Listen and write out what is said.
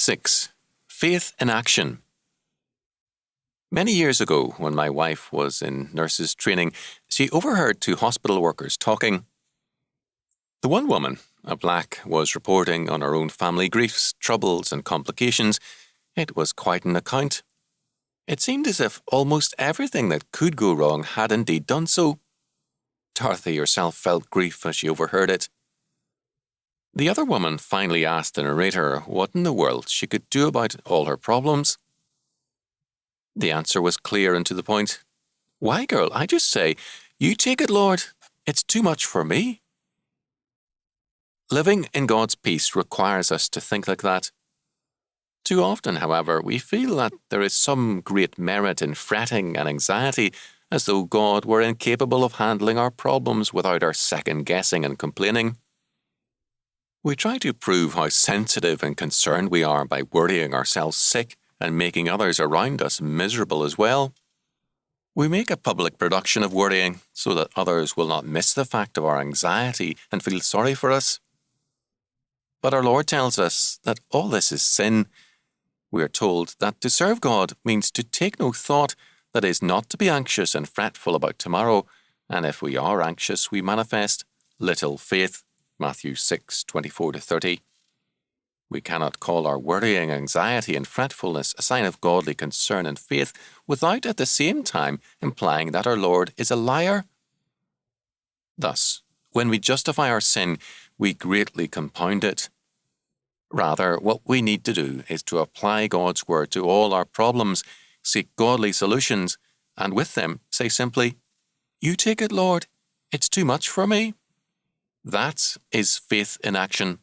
6. Faith in action. Many years ago, when my wife was in nurses' training, she overheard two hospital workers talking. The one woman, a black, was reporting on her own family griefs, troubles and complications. It was quite an account. It seemed as if almost everything that could go wrong had indeed done so. Dorothy herself felt grief as she overheard it. The other woman finally asked the narrator what in the world she could do about all her problems. The answer was clear and to the point. "Why, girl, I just say, 'You take it, Lord. It's too much for me.'" Living in God's peace requires us to think like that. Too often, however, we feel that there is some great merit in fretting and anxiety, as though God were incapable of handling our problems without our second-guessing and complaining. We try to prove how sensitive and concerned we are by worrying ourselves sick and making others around us miserable as well. We make a public production of worrying so that others will not miss the fact of our anxiety and feel sorry for us. But our Lord tells us that all this is sin. We are told that to serve God means to take no thought, that is, not to be anxious and fretful about tomorrow, and if we are anxious, we manifest little faith. Matthew 6:24-30. We cannot call our worrying, anxiety and fretfulness a sign of godly concern and faith without at the same time implying that our Lord is a liar. Thus, when we justify our sin, we greatly compound it. Rather, what we need to do is to apply God's word to all our problems, seek godly solutions, and with them say simply, "You take it, Lord. It's too much for me." That is faith in action.